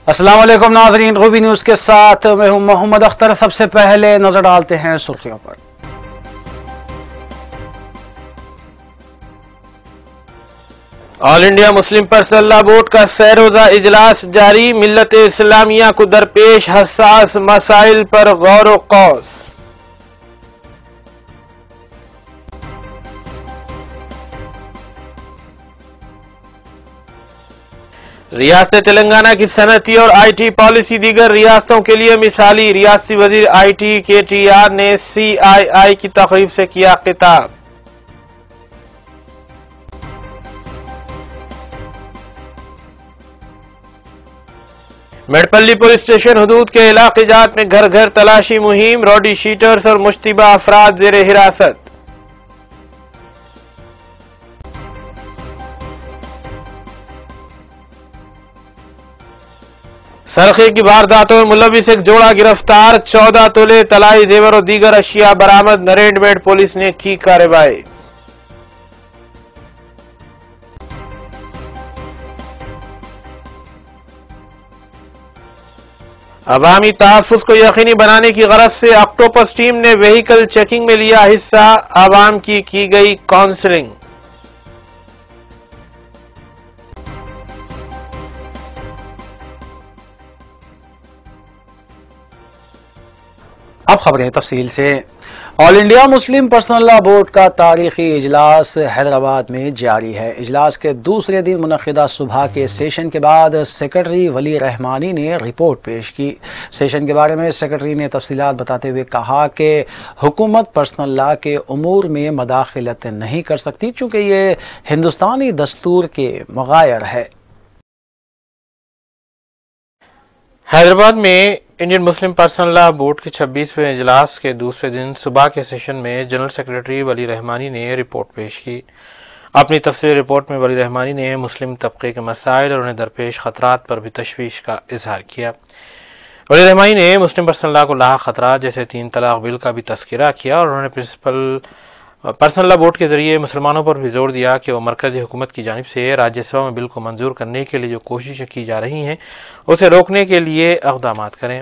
السلام علیکم ناظرین، روبی نیوز کے ساتھ میں ہوں محمد اختر۔ سب سے پہلے نظر ڈالتے ہیں سرخیوں پر۔ آل انڈیا مسلم پرسنل لا بورڈ کا سہ روزہ اجلاس جاری، ملت اسلامیہ کو درپیش حساس مسائل پر غور و خوض۔ ریاست تلنگانہ کی صنعتی اور آئی ٹی پالیسی دیگر ریاستوں کے لیے مثالی، ریاستی وزیر آئی ٹی کے ٹی آر نے سی آئی آئی کی تقریب سے کیا خطاب۔ میڈپلی پولیس اسٹیشن حدود کے علاقے جات میں گھر گھر تلاشی مہم، روڈی شیٹرز اور مشتبہ افراد زیر حراست۔ سرقے کی وارداتوں میں ملوث ایک جوڑا گرفتار، 14 تولے طلائی زیور اور دیگر اشیاء برآمد، نریندر میڈ پولیس نے کی کارروائی۔ عوامی تحفظ کو یقینی بنانے کی غرض سے آکٹوپس ٹیم نے وہیکل چیکنگ میں لیا حصہ، عوام کی گئی کاؤنسلنگ۔ اب خبریں تفصیل سے۔ آل انڈیا مسلم پرسنل لا بورڈ کا تاریخی اجلاس حیدرآباد میں جاری ہے۔ اجلاس کے دوسرے دن منعقدہ صبح کے سیشن کے بعد سیکرٹری ولی رحمانی نے رپورٹ پیش کی۔ سیشن کے بارے میں سیکرٹری نے تفصیلات بتاتے ہوئے کہا کہ حکومت پرسنل لا کے امور میں مداخلت نہیں کر سکتی چونکہ یہ ہندوستانی دستور کے مغایر ہے۔ حیدرآباد میں انڈین مسلم پرسنل لا بورڈ کے 26ویں اجلاس کے دوسرے دن صبح کے سیشن میں جنرل سیکرٹری ولی رحمانی نے رپورٹ پیش کی۔ اپنی تفصیلی رپورٹ میں ولی رحمانی نے مسلم طبقے کے مسائل اور انہیں درپیش خطرات پر بھی تشویش کا اظہار کیا۔ ولی رحمانی نے مسلم پرسنل لا کو لاحق خطرات جیسے 3 طلاق بل کا بھی تذکرہ کیا اور انہوں نے پرسنل لا بورڈ کے ذریعے مسلمانوں پر بھی زور دیا کہ وہ مرکزی حکومت کی جانب سے راجیہ سبھا میں بل کو منظور کرنے کے لیے جو کوششیں کی جا رہی ہیں اسے روکنے کے لیے اقدامات کریں۔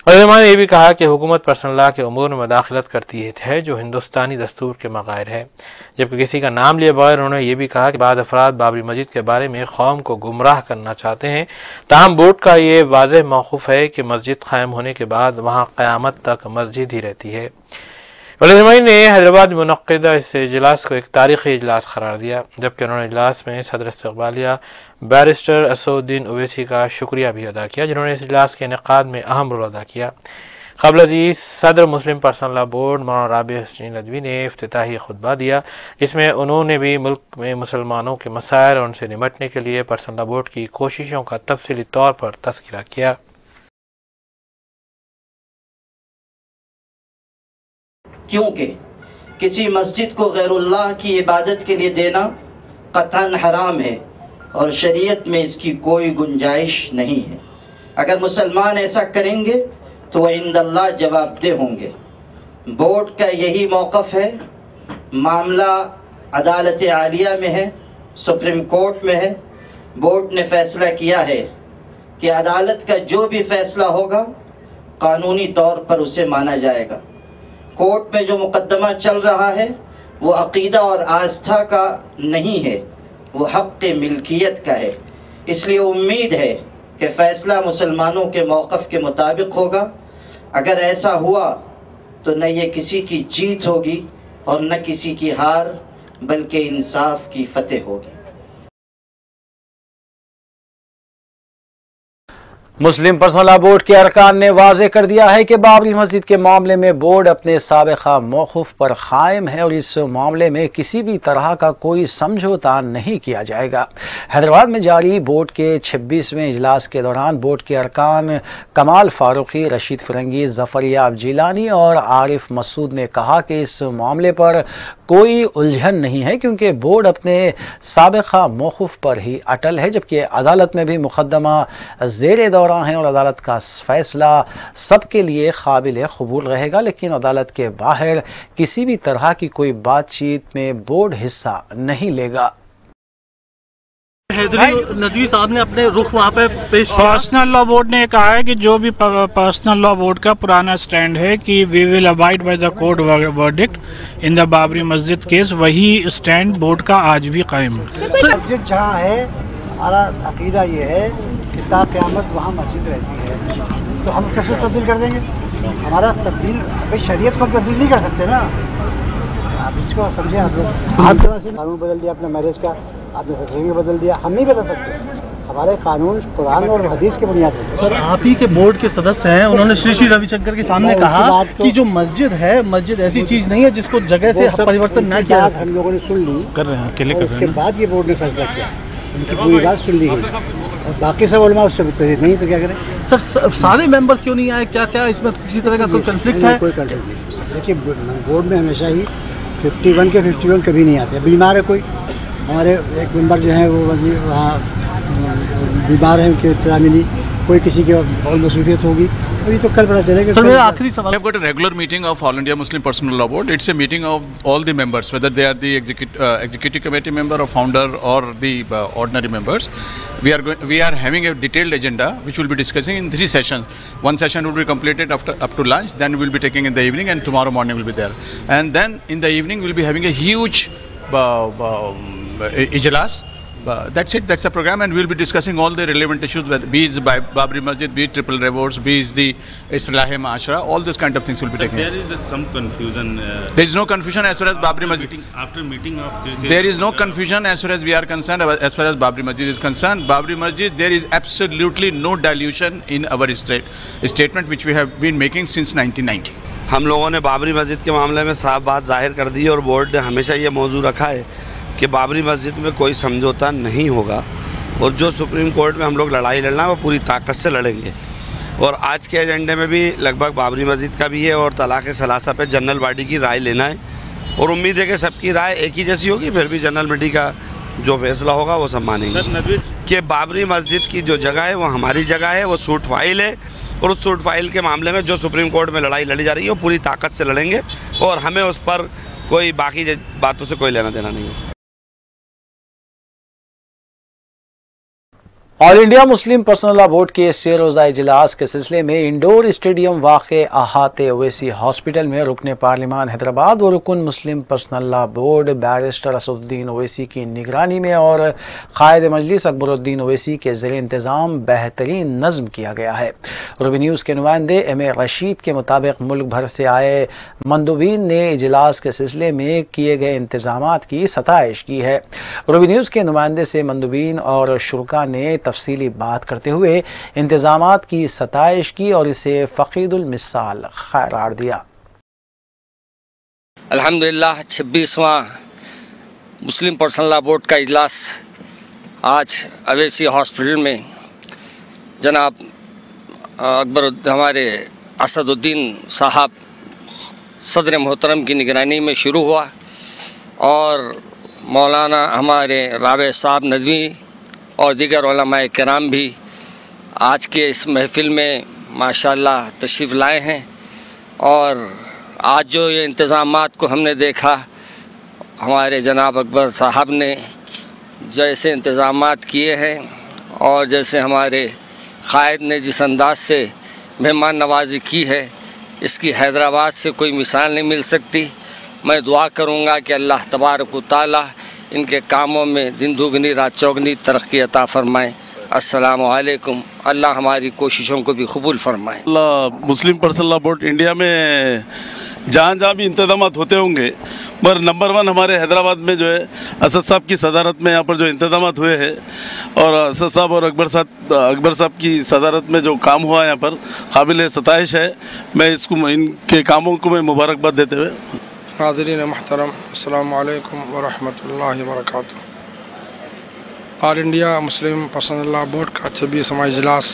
ولی رحمانی نے یہ بھی کہا کہ حکومت پرسنل لا کے امور میں مداخلت کرتی ہے جو ہندوستانی دستور کے مغایر ہے، جبکہ کسی کا نام لیے بغیر انہوں نے یہ بھی کہا کہ بعض افراد بابری مسجد کے بارے میں قوم کو گمراہ کرنا چاہتے ہیں، تاہم بورڈ کا یہ واضح موقف ہے کہ مسجد قائم ہونے کے بعد وہاں قیامت تک مسجد ہی رہتی ہے۔ ولی رحمانی نے حیدرآباد میں منعقدہ اس اجلاس کو ایک تاریخی اجلاس قرار دیا، جبکہ انہوں نے اجلاس میں صدر استقبالیہ بیرسٹر اسد الدین اویسی کا شکریہ بھی ادا کیا جنہوں نے اس اجلاس کے انعقاد میں اہم رول ادا کیا۔ قبل ازیں صدر مسلم پرسنل لا بورڈ مولانا رابع حسین ندوی نے افتتاحی خطبہ دیا جس میں انہوں نے بھی ملک میں مسلمانوں کے مسائل اور ان سے نمٹنے کے لیے پرسنل لا بورڈ کی کوششوں کا تفصیلی طور پر تذکرہ کیا۔ کیونکہ کسی مسجد کو غیر اللہ کی عبادت کے لیے دینا قطعاً حرام ہے اور شریعت میں اس کی کوئی گنجائش نہیں ہے۔ اگر مسلمان ایسا کریں گے تو وہ عند اللہ جواب دہ ہوں گے۔ بورڈ کا یہی موقف ہے۔ معاملہ عدالت عالیہ میں ہے، سپریم کورٹ میں ہے۔ بورڈ نے فیصلہ کیا ہے کہ عدالت کا جو بھی فیصلہ ہوگا قانونی طور پر اسے مانا جائے گا۔ کورٹ میں جو مقدمہ چل رہا ہے وہ عقیدہ اور آستھا کا نہیں ہے، وہ حق ملکیت کا ہے۔ اس لیے امید ہے کہ فیصلہ مسلمانوں کے موقف کے مطابق ہوگا۔ اگر ایسا ہوا تو نہ یہ کسی کی جیت ہوگی اور نہ کسی کی ہار، بلکہ انصاف کی فتح ہوگی۔ مسلم پرسنل لا بورڈ کے ارکان نے واضح کر دیا ہے کہ بابری مسجد کے معاملے میں بورڈ اپنے سابقہ موقف پر قائم ہے اور اس معاملے میں کسی بھی طرح کا کوئی سمجھوتا نہیں کیا جائے گا۔ حیدرآباد میں جاری بورڈ کے 26ویں اجلاس کے دوران بورڈ کے ارکان کمال فاروقی، رشید فرنگی، ظفریاب جیلانی اور عارف مسعود نے کہا کہ اس معاملے پر کوئی الجھن نہیں ہے کیونکہ بورڈ اپنے سابقہ موقف پر ہی اٹل ہے، جبکہ عدالت میں بھی مقدمہ زیر دور ہیں اور عدالت کا فیصلہ سب کے لیے قابل قبول رہے گا، لیکن عدالت کے باہر کسی بھی طرح کی کوئی بات چیت میں بورڈ حصہ نہیں لے گا۔ حیدری ندوی صاحب نے اپنے رخ وہاں پہ پیش کیا. پرسنل لا بورڈ نے کہا ہے کہ جو بھی پرسنل لا بورڈ کا پرانا سٹینڈ ہے کہ we will abide by the court verdict in the Babri Masjid case, وہی سٹینڈ بورڈ کا آج بھی قائم ہے. مسجد جہاں ہے ہمارا عقیدہ یہ ہے کہ تا قیامت وہاں مسجد رہتی ہے، تو ہم کیسے تبدیل کر دیں گے؟ ہمارا تبدیل شریعت کو ہم تبدیل نہیں کر سکتے نا. آپ اس کو سمجھیں. آپ لوگ آپ قانون بدل دیا اپنے میرج کا، آپ نے سرٹیفکیٹ بدل دیا، ہم نہیں بدل سکتے. ہمارے قانون قرآن اور حدیث کے بنیاد پر. سر آپ ہی کے بورڈ کے سدسیہ ہیں، انہوں نے شری روی شنکر کے سامنے کہا کہ جو مسجد ہے، مسجد ایسی چیز نہیں ہے جس کو جگہ سے پریورتن نہ کیا. ہم لوگوں نے سن لی کر رہے ہیں اکیلے اور کر اس رہے کے ہیں. بعد یہ بورڈ نے فیصلہ کیا، ان کی پوری بات سن لی گئی اور باقی سب علماء اس سے متفق نہیں، تو کیا کریں؟ سر سارے ممبر کیوں نہیں آئے؟ کیا اس میں کسی طرح کا کوئی کنفلکٹ ہے؟ کوئی کنفلکٹ نہیں. دیکھیے بورڈ میں ہمیشہ ہی 51 کے 51 کبھی نہیں آتے. بیمار ہے کوئی، ہمارے ایک ممبر جو ہیں وہ وہاں بیمار ہیں، ان کی اطلاع ملی، کوئی کسی کی اور مصروفیت ہوگی، ابھی تو کل پتہ چلے گا. سر میرا آخری سوال. We have got a regular meeting of All India Muslim Personal Law Board. It's a meeting of all the members, whether they are the executive committee member or founder or the ordinary members. We are having a detailed agenda which we'll be discussing in 3 sessions. One session will be completed up to lunch, then we'll be taking in the evening, and tomorrow morning we'll be there. And then in the evening we'll be having a huge ijlas. That's it. That's the program, and we'll be discussing all the relevant issues, be it Babri Masjid, be it triple divorce, be it the Islahi Maashara, all those kind of things will be taken. There is some confusion. There is no confusion as far as Babri Masjid. After meeting of There is no confusion as far as we are concerned. As far as Babri Masjid is concerned, Babri Masjid, there is absolutely no dilution in our statement which we have been making since 1990. ہم لوگوں نے بابری مسجد کے معاملے میں صاف بات ظاہر کر دی، اور بورڈ نے ہمیشہ یہ موضوع رکھا ہے کہ بابری مسجد میں کوئی سمجھوتا نہیں ہوگا، اور جو سپریم کورٹ میں ہم لوگ لڑائی لڑنا ہے وہ پوری طاقت سے لڑیں گے. اور آج کے ایجنڈے میں بھی لگ بھگ بابری مسجد کا بھی ہے اور طلاق ثلاثہ پہ جنرل باڈی کی رائے لینا ہے، اور امید ہے کہ سب کی رائے ایک ہی جیسی ہوگی. پھر بھی جنرل باڈی کا جو فیصلہ ہوگا وہ سب مانیں گے. کہ بابری مسجد کی جو جگہ ہے وہ ہماری جگہ ہے، وہ سوٹ فائل ہے، اور اس سوٹ فائل کے معاملے میں جو سپریم کورٹ میں لڑائی لڑی جا رہی ہے وہ پوری طاقت سے لڑیں گے، اور ہمیں اس پر کوئی باقی باتوں سے کوئی لینا دینا نہیں ہے. آل انڈیا مسلم پرسنل لا بورڈ کے 6 روزہ اجلاس کے سلسلے میں انڈور اسٹیڈیم واقع احاطے اویسی ہاسپٹل میں رکن پارلیمان حیدرآباد و رکن مسلم پرسنل لا بورڈ بیرسٹر اسد الدین اویسی کی نگرانی میں اور قائد مجلس اکبر الدین اویسی کے زیر انتظام بہترین نظم کیا گیا ہے. روبی نیوز کے نمائندے ایم اے رشید کے مطابق ملک بھر سے آئے مندوبین نے اجلاس کے سلسلے میں کیے گئے انتظامات کی ستائش کی ہے. روبی نیوز کے نمائندے سے مندوبین اور شرکا نے تفصیلی بات کرتے ہوئے انتظامات کی ستائش کی اور اسے فقید المثال قرار دیا. الحمدللہ 26واں مسلم پرسنل لا بورڈ کا اجلاس آج اویسی ہاسپٹل میں جناب ہمارے اسد الدین صاحب صدر محترم کی نگرانی میں شروع ہوا، اور مولانا ہمارے رابع صاحب ندوی اور دیگر علماء کرام بھی آج کے اس محفل میں ماشاءاللہ تشریف لائے ہیں. اور آج جو یہ انتظامات کو ہم نے دیکھا، ہمارے جناب اکبر صاحب نے جیسے انتظامات کیے ہیں اور جیسے ہمارے قائد نے جس انداز سے مہمان نوازی کی ہے، اس کی حیدرآباد سے کوئی مثال نہیں مل سکتی. میں دعا کروں گا کہ اللہ تبارک و تعالی ان کے کاموں میں دن دوگنی رات چوگنی ترقی عطا فرمائے. السلام علیکم. اللہ ہماری کوششوں کو بھی قبول فرمائے. مسلم پرسنل لا بورڈ انڈیا میں جہاں جہاں بھی انتظامات ہوتے ہوں گے، پر نمبر 1 ہمارے حیدرآباد میں جو ہے اسد صاحب کی صدارت میں یہاں پر جو انتظامات ہوئے ہیں، اور اسد صاحب اور اکبر صاحب کی صدارت میں جو کام ہوا یہاں پر قابل ستائش ہے. میں ان کے کاموں کو میں مبارکباد دیتے ہوئے. حاضرین محترم، السلام علیکم ورحمۃ اللہ وبرکاتہ. آل انڈیا مسلم پرسنل لا بورڈ کا 26واں اجلاس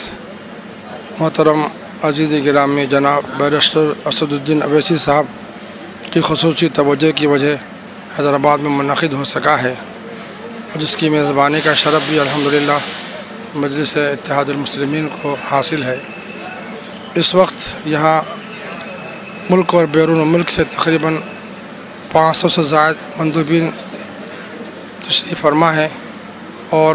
محترم عزیز گرامی جناب بیرسٹر اسد الدین اویسی صاحب کی خصوصی توجہ کی وجہ حیدرآباد میں منعقد ہو سکا ہے، جس کی میزبانی کا شرف بھی الحمدللہ مجلس اتحاد المسلمین کو حاصل ہے. اس وقت یہاں ملک اور بیرون ملک سے تقریباً 500 سے زائد مندوبین تشریف فرما ہیں، اور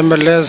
MLAs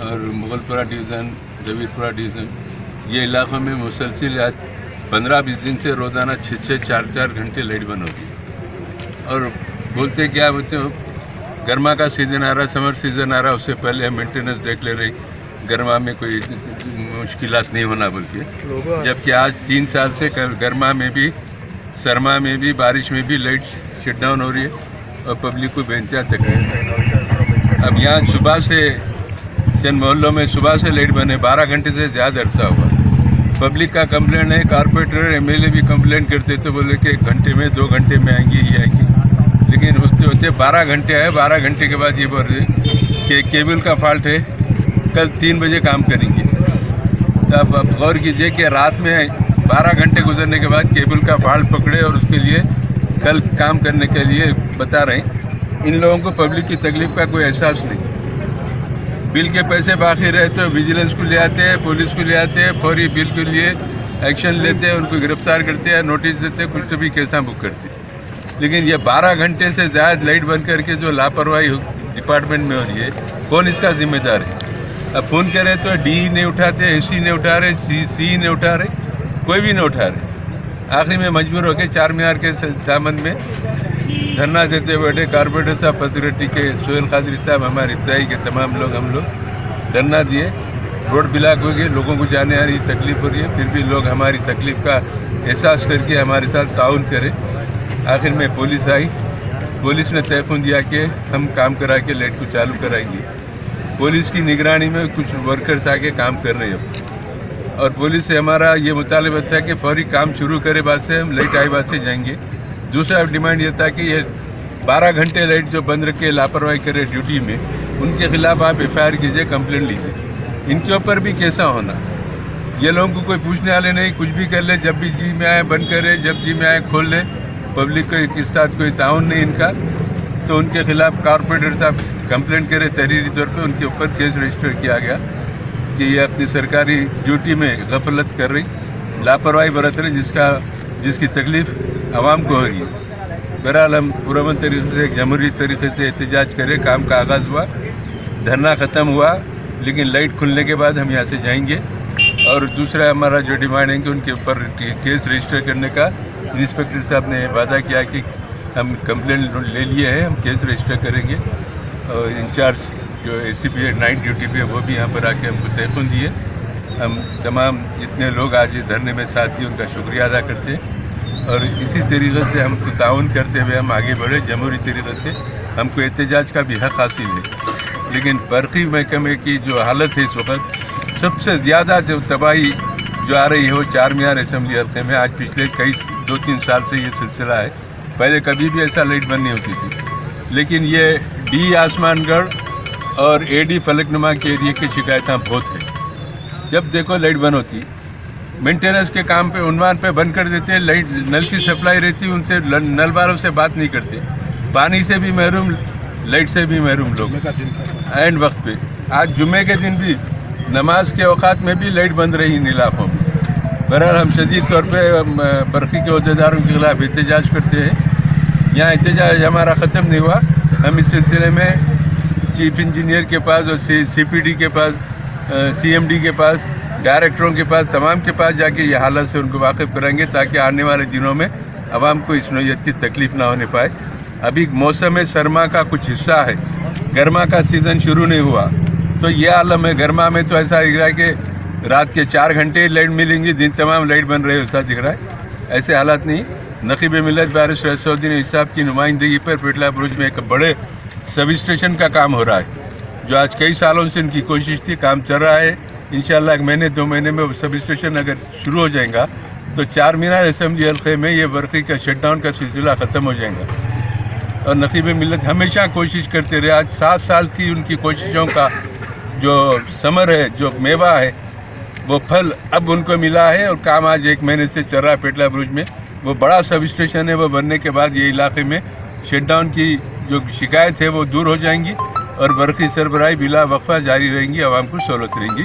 اور مغلپورہ ڈویژن، جبیرپورہ ڈویژن، یہ علاقوں میں مسلسل آج 15-20 دن سے روزانہ 6-6 4-4 گھنٹے لائٹ بند ہوتی ہے۔ اور بولتے کیا بولتے ہو، گرما کا سیزن آ رہا، سمر سیزن آ رہا، اس سے پہلے ہم مینٹیننس دیکھ لے رہے گرما میں کوئی مشکلات نہیں ہونا بولتے، جبکہ آج 3 سال سے گرما میں بھی، سرما میں بھی، بارش میں بھی لائٹ شٹ ڈاؤن ہو رہی ہے اور پبلک کو بے انتہا تکلیف ہے۔ اب یہاں صبح سے چند محلوں میں صبح سے لائٹ بند ہے، 12 گھنٹے سے زیادہ عرصہ ہوا۔ پبلک کا کمپلین ہے، کارپوریٹر MLA بھی کمپلین کرتے تو بولے کہ 1 گھنٹے میں 2 گھنٹے میں آئیں گے، یہ آئیں گے، لیکن ہوتے ہوتے 12 گھنٹے آئے۔ 12 گھنٹے کے بعد یہ بول رہے کہ کیبل کا فالٹ ہے، کل 3 بجے کام کریں گے۔ تو اب غور کیجئے کہ رات میں 12 گھنٹے گزرنے کے بعد کیبل کا فالٹ پکڑے اور اس کے لیے کل کام کرنے کے لیے بتا رہے ہیں۔ ان لوگوں کو پبلک کی تکلیف کا کوئی احساس نہیں۔ بل کے پیسے باقی رہے تو ویجیلنس کو لے آتے ہیں، پولیس کو لے آتے ہیں، فوری بل کے لیے ایکشن لیتے ہیں، ان کو گرفتار کرتے ہیں، نوٹس دیتے ہیں، کچھ بھی کیساں بک کرتے ہیں۔ لیکن یہ 12 گھنٹے سے زیادہ لائٹ بند کر کے جو لاپرواہی ڈپارٹمنٹ میں ہو رہی ہے، کون اس کا ذمہ دار ہے؟ اب فون کرے تو DE نہیں اٹھاتے، AC نہیں اٹھا رہے، CE نہیں اٹھا رہے، کوئی بھی نہیں اٹھا رہے۔ آخری میں مجبور ہو کے چار مینار کے دامن میں دھرنا دیتے بیٹھے کارپوریٹر صاحب، پترٹی کے سہیل قادری صاحب، ہمارے ابتدائی کے تمام لوگ، ہم لوگ دھرنا دیے۔ روڈ بلاک ہو گئے، لوگوں کو جانے آنے کی تکلیف ہو رہی ہے، پھر بھی لوگ ہماری تکلیف کا احساس کر کے ہمارے ساتھ تعاون کرے۔ آخر میں پولیس آئی، پولیس نے تیقن دیا کہ ہم کام کرا کے لائٹ کو چالو کرائیں گے۔ پولیس کی نگرانی میں کچھ ورکرز آ کے کام کر رہے ہیں، اور پولیس سے ہمارا یہ مطالبہ تھا کہ فوری کام شروع کرے، بعد سے ہم لائٹ آئے بعد سے جائیں گے۔ دوسرا ڈیمانڈ یہ تھا کہ یہ 12 گھنٹے لائٹ جو بند رکھے، لاپرواہی کرے ڈیوٹی میں، ان کے خلاف آپ FIR کیجئے، کمپلین لیجیے۔ ان کے اوپر بھی کیسا ہونا، یہ لوگوں کو کوئی پوچھنے والے نہیں، کچھ بھی کر لے، جب بھی جی میں آئے بند کرے، جب جی میں آئے کھول لے، پبلک کے ساتھ کوئی تعاون نہیں ان کا۔ تو ان کے خلاف کارپوریٹر صاحب کمپلین کرے، تحریری طور پہ ان کے اوپر کیس رجسٹر کیا گیا کہ یہ اپنی سرکاری ڈیوٹی میں غفلت کر رہی، لاپرواہی برت رہی، جس کی تکلیف عوام کو ہو رہی ہے۔ بہرحال ہم پرامن طریقے سے، جمہوری طریقے سے احتجاج کرے، کام کا آغاز ہوا، دھرنا ختم ہوا، لیکن لائٹ کھلنے کے بعد ہم یہاں سے جائیں گے۔ اور دوسرا ہمارا جو ڈیمانڈ ہے کہ ان کے اوپر کیس رجسٹر کرنے کا انسپیکٹر صاحب نے وعدہ کیا کہ ہم کمپلین لے لیے ہیں، ہم کیس رجسٹر کریں گے۔ اور انچارج جو ACP ہے نائٹ ڈیوٹی پہ، وہ بھی یہاں پر آ کے ہم کو تیقن دیے۔ ہم تمام جتنے لوگ آج دھرنے میں ساتھ دیے ان کا شکریہ ادا کرتے ہیں، اور اسی طریقے سے ہم کو تعاون کرتے ہوئے ہم آگے بڑھے جمہوری طریقے سے۔ ہم کو احتجاج کا بھی حق حاصل ہے، لیکن برقی محکمے کی جو حالت ہے اس وقت، سب سے زیادہ جو تباہی جو آ رہی ہے وہ چار مینار اسمبلی حلقے میں آج پچھلے 2-3 سال سے یہ سلسلہ ہے۔ پہلے کبھی بھی ایسا لائٹ بند نہیں ہوتی تھی، لیکن یہ DE آسمان گڑھ اور AD فلک نما کے ایریے کی شکایتیں بہت ہیں۔ جب دیکھو لائٹ بند ہوتی، مینٹیننس کے کام پہ عنوان پہ بند کر دیتے، لائٹ نل کی سپلائی رہتی، ان سے نل والوں سے بات نہیں کرتے، پانی سے بھی محروم، لائٹ سے بھی محروم لوگ اینڈ وقت پہ۔ آج جمعے کے دن بھی نماز کے اوقات میں بھی لائٹ بند رہی ان علاقوں میں۔ بہرحال ہم شدید طور پہ برقی کے عہدیداروں کے خلاف احتجاج کرتے ہیں۔ یہاں احتجاج ہمارا ختم نہیں ہوا، ہم اس سلسلے میں چیف انجینئر کے پاس اور CPD کے پاس، CMD کے پاس، ڈائریکٹروں کے پاس، تمام کے پاس جا کے یہ حالت سے ان کو واقف کریں گے، تاکہ آنے والے دنوں میں عوام کو اس نوعیت کی تکلیف نہ ہونے پائے۔ ابھی موسم سرما کا کچھ حصہ ہے، گرما کا سیزن شروع نہیں ہوا، تو یہ عالم ہے۔ گرما میں تو ایسا دکھ رہا ہے کہ رات کے 4 گھنٹے لائٹ ملیں گی، دن تمام لائٹ بن رہے ایسا دکھ رہا ہے۔ ایسے حالات نہیں۔ نقیب ملت بیرسٹر اسد الدین صاحب کی نمائندگی پر پیٹلا بروج میں ایک بڑے سب اسٹیشن کا کام ہو رہا ہے، جو آج کئی سالوں سے ان کی کوشش تھی، کام چل رہا ہے۔ انشاءاللہ 1 مہینے 2 مہینے میں سب اسٹیشن اگر شروع ہو جائیں گا تو چار مینار اسمبلی حلقے میں یہ برقی کا شٹ ڈاؤن کا سلسلہ ختم ہو جائے گا۔ اور نقیب ملت ہمیشہ کوشش کرتے رہے، آج 7 سال کی ان کی کوششوں کا جو ثمر ہے، جو میوہ ہے، وہ پھل اب ان کو ملا ہے، اور کام آج 1 مہینے سے چل رہا ہے پیٹلا بروج میں۔ وہ بڑا سب اسٹیشن ہے، وہ بننے کے بعد یہ علاقے میں شٹ ڈاؤن کی جو شکایت ہے وہ دور ہو جائیں گی، اور برقی سربراہی بلا وقفہ جاری رہیں گی، عوام کو سہولت رہیں گی۔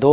2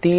30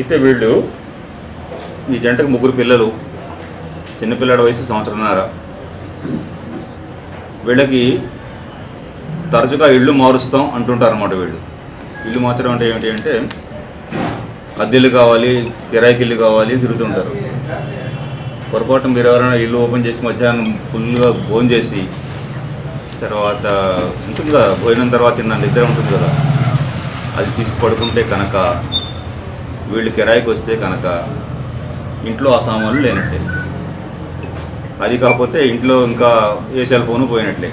అయితే వీళ్ళు ఈ జంటకు 3 పిల్లలు, చిన్నపిల్లడి వయసు 1.5 సంవత్సరాల. వీళ్ళకి తరచుగా ఇళ్ళు మారుస్తాం అంటుంటారు అన్నమాట. వీళ్ళు ఇల్లు మార్చడం అంటే ఏమిటి అంటే అద్దెలు కావాలి, కిరాయికి ఇల్లు కావాలి తిరుగుతుంటారు. పొరపాటు మీరు ఎవరైనా ఇల్లు ఓపెన్ చేసి మధ్యాహ్నం ఫుల్గా భోజనం చేసి తర్వాత ఉంటుంది కదా, భోజనం తర్వాత చిన్న నిద్ర ఉంటుంది కదా, అది తీసి పడుకుంటే కనుక వీళ్ళు కిరాయికి వస్తే కనుక ఇంట్లో ఆ సామాన్లు లేనట్లే. అది కాకపోతే ఇంట్లో ఇంకా ఏ సెల్ ఫోను పోయినట్లే.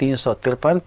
353,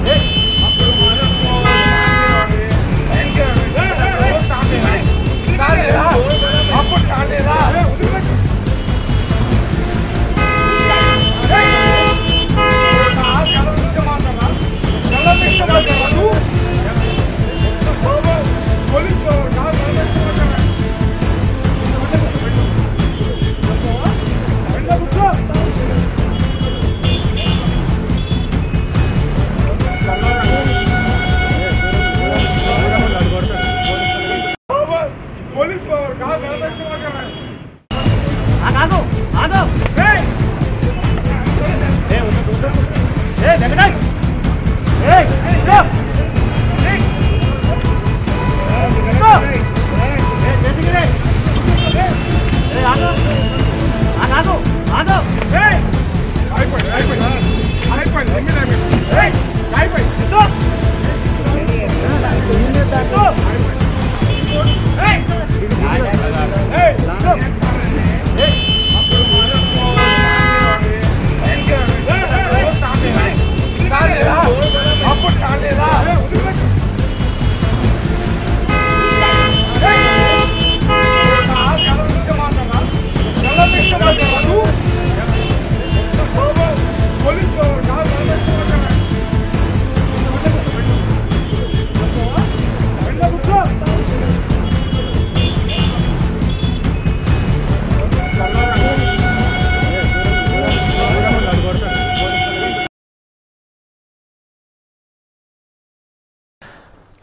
Hey!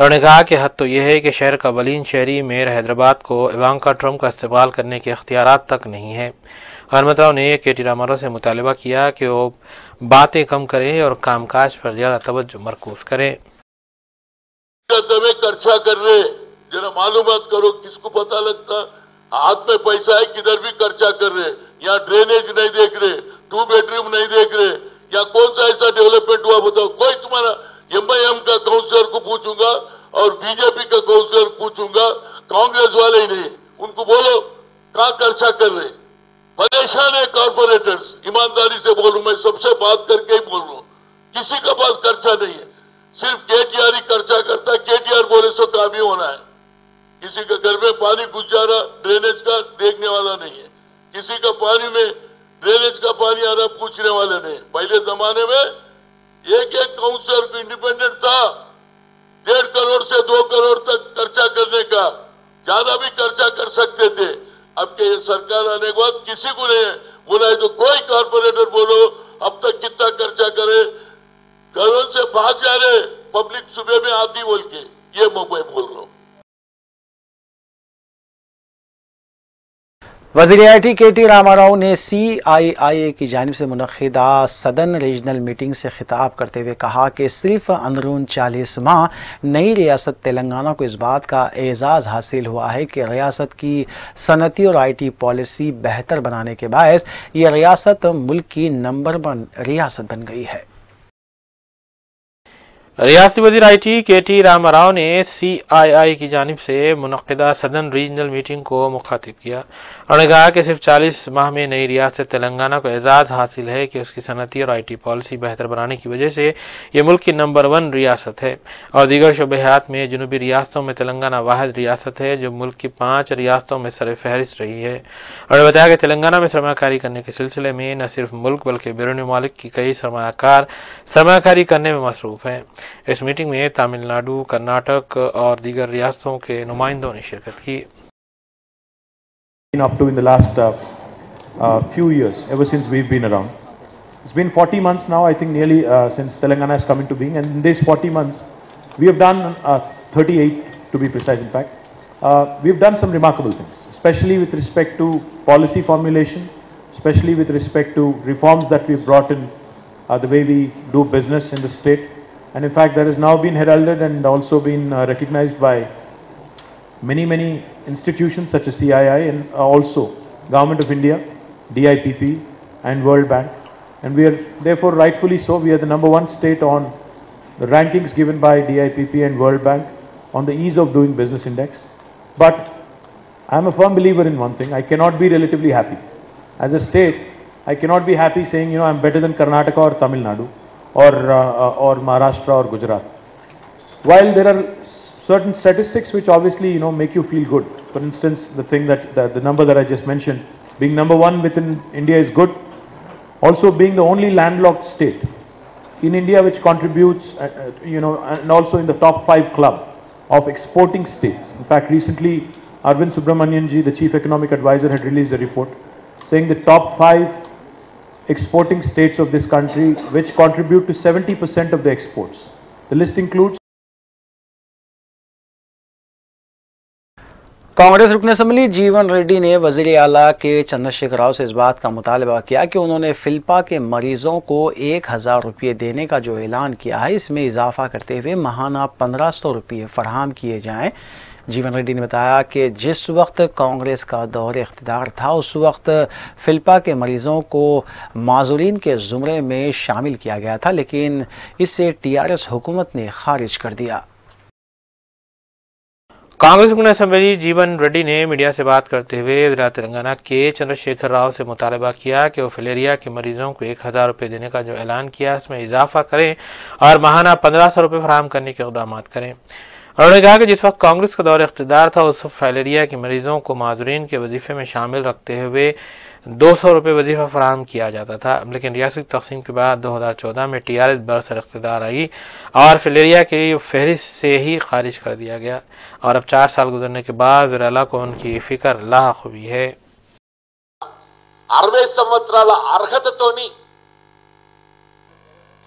انہوں نے کہا کہ حد تو یہ ہے کہ شہر کا ولین شہری میئر حیدرآباد کو ایوانکا ٹرمپ کا استقبال کرنے کے اختیارات تک نہیں ہیں۔ ہرمت راؤ نے کے ٹی راما راؤ سے مطالبہ کیا کہ وہ باتیں کم کرے اور کام کاج پر زیادہ توجہ مرکوز کرے۔ خرچہ کر رہے ذرا معلومات کرو، کس کو پتہ لگتا ہاتھ میں پیسہ ہے کدھر بھی خرچہ کر رہے، یا ڈرینیج نہیں دیکھ رہے، 2 بیڈروم نہیں دیکھ رہے، یا کون سا ایسا ڈیولپمنٹ ہوا بتاؤ؟ کوئی تمہارا ایم کا کاؤنسلر کو پوچھوں گا اور بی جے پی کا کاؤنسلر پوچھوں گا، کانگریس والے ہی نہیں، ان کو بولو کہاں خرچہ کر رہے۔ پریشان ہے کارپوریٹرز، ایمانداری سے بول رہا ہوں، میں سب سے بات کر کے ہی بول رہا ہوں، کسی کے پاس خرچہ نہیں ہے، صرف کے ٹی آر ہی خرچہ کرتا ہے، کے ٹی آر بولے سو کام ہی ہونا ہے۔ کسی کے گھر میں پانی گھس جا رہا ڈرینیج کا دیکھنے والا نہیں ہے، کسی کا پانی میں ڈرینیج کا پانی آ رہا پوچھنے والے نہیں۔ پہلے زمانے میں ایک کاؤنسلر کو انڈیپینڈنٹ تھا 1.5 کروڑ سے 2 کروڑ تک خرچہ کرنے کا، زیادہ بھی خرچہ کر سکتے تھے۔ اب کہ یہ سرکار آنے کے بعد کسی کو نہیں ہے، بولا ہے تو کوئی کارپوریٹر بولو اب تک کتنا خرچہ کرے، گھروں سے بھاگ جا رہے پبلک صبح میں آتی بول کے، یہ میں بول رہا ہوں۔ وزیر آئی ٹی کے ٹی راما راؤ نے CIIA کی جانب سے منعقدہ سدن ریجنل میٹنگ سے خطاب کرتے ہوئے کہا کہ صرف اندرون 40 ماہ نئی ریاست تلنگانہ کو اس بات کا اعزاز حاصل ہوا ہے کہ ریاست کی صنعتی اور IT پالیسی بہتر بنانے کے باعث یہ ریاست ملک کی نمبر 1 ریاست بن گئی ہے۔ ریاستی وزیر آئی ٹی کے ٹی راما راؤ نے CIIA کی جانب سے منعقدہ سدن ریجنل میٹنگ کو مخاطب کیا۔ انہوں نے کہا کہ صرف 40 ماہ میں نئی ریاست تلنگانہ کو اعزاز حاصل ہے کہ اس کی صنعتی اور IT پالیسی بہتر بنانے کی وجہ سے یہ ملک کی نمبر 1 ریاست ہے، اور دیگر شعبہات میں جنوبی ریاستوں میں تلنگانہ واحد ریاست ہے جو ملک کی 5 ریاستوں میں سر فہرست رہی ہے۔ انہوں نے بتایا کہ تلنگانہ میں سرمایہ کاری کرنے کے سلسلے میں نہ صرف ملک بلکہ بیرون ممالک کی کئی سرمایہ کار سرمایہ کاری کرنے میں مصروف ہیں۔ اس میٹنگ میں تامل ناڈو، کرناٹک اور دیگر ریاستوں کے نمائندوں نے شرکت کی۔ Up to in the last few years, ever since we've been around. It's been 40 months now, I think nearly since Telangana has come into being, and in these 40 months, we have done 38 to be precise in fact. We've done some remarkable things, especially with respect to policy formulation, especially with respect to reforms that we've brought in the way we do business in the state. And in fact, that has now been heralded and also been recognized by many institutions such as CII and also Government of India, DIPP and World Bank. And we are therefore rightfully so, we are the number 1 state on the rankings given by DIPP and World Bank on the ease of doing business index. But I am a firm believer in one thing, I cannot be relatively happy. As a state, I cannot be happy saying, I am better than Karnataka or Tamil Nadu or Maharashtra or Gujarat. While there are certain statistics which obviously make you feel good. For instance, the thing that the number that I just mentioned, being number 1 within India is good. Also being the only landlocked state in India which contributes, and also in the top 5 club of exporting states. In fact, recently Arvind Subramanian ji, the Chief Economic Advisor, had released a report saying the top 5 exporting states of this country which contribute to 70% of the exports. The list includes Congress رکن assembly جیون ready نے وزیر اعلیٰ کے چندر شیکھر راؤ سے اس بات کا مطالبہ کیا کہ انہوں نے فلپا کے مریضوں کو 1000 روپے دینے کا جو اعلان کیا ہے اس میں اضافہ کرتے ہوئے ماہانہ 1500 روپے فراہم کیے جائیں۔ جیون ریڈی نے بتایا کہ جس وقت کانگریس کا دور اقتدار تھا اس وقت فلپا کے مریضوں کو معذورین کے زمرے میں شامل کیا گیا تھا، لیکن اسے TRS حکومت نے خارج کر دیا۔ کانگریس رکن اسمبلی جیون ریڈی نے میڈیا سے بات کرتے ہوئے وزیر تلنگانہ کے چندر شیکھر راؤ سے مطالبہ کیا کہ وہ فلیریا کے مریضوں کو 1000 روپے دینے کا جو اعلان کیا اس میں اضافہ کریں اور ماہانہ 1500 روپے فراہم کرنے کے اقدامات کریں۔ انہوں نے کہا کہ جس وقت کانگریس کا دور اقتدار تھا اس وقت فلیریا کے مریضوں کو معذورین کے وظیفے میں شامل رکھتے ہوئے 200 روپے وظیفہ فراہم کیا جاتا تھا، لیکن ریاستی تقسیم کے بعد 2014 میں TRS برسر اقتدار آئی اور فلیریا کی فہرست سے ہی خارج کر دیا گیا، اور اب 4 سال گزرنے کے بعد وزیر اعلیٰ کو ان کی فکر لاحق ہوئی ہے۔ 60 సంవత్సరాల అర్హతతోని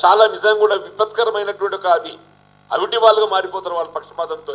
చాలా నిజంగా కూడా విపత్కరమైనటువంటి ఒక అది అవిటి వాళ్ళగా మారిపోతారు వాళ్ళ పక్షపాతంతో।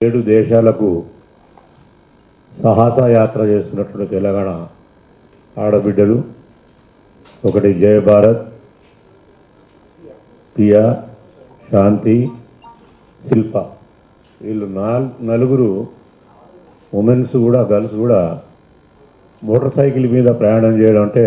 7 దేశాలకు సాహస యాత్ర చేస్తున్నటువంటి తెలంగాణ ఆడబిడ్డలు, ఒకటి జయ భారత్, పియా, శాంతి, శిల్ప, వీళ్ళు నలుగురు ఉమెన్స్ కూడా గర్ల్స్ కూడా మోటార్ సైకిల్ మీద ప్రయాణం చేయడం అంటే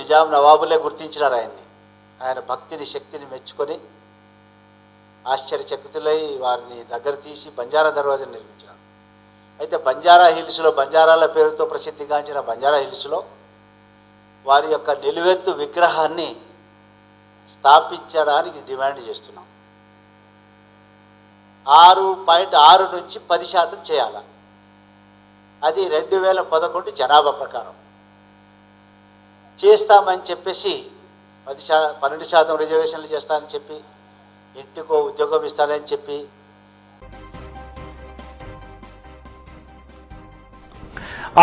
నిజాం నవాబులే గుర్తించినారు ఆయన్ని, ఆయన భక్తిని శక్తిని మెచ్చుకొని ఆశ్చర్యచకితులై వారిని దగ్గర తీసి బంజారా దర్వాజా నిర్మించారు. అయితే బంజారా హిల్స్లో, బంజారాల పేరుతో ప్రసిద్ధిగాంచిన బంజారా హిల్స్లో వారి యొక్క నిలువెత్తు విగ్రహాన్ని స్థాపించడానికి డిమాండ్ చేస్తున్నాం. 6.6 నుంచి 10% చేయాలి. అది 2011 జనాభా ప్రకారం చేస్తామని చెప్పేసి 12% రిజర్వేషన్లు చేస్తానని చెప్పి, ఇంటికో ఉద్యోగం ఇస్తానని చెప్పి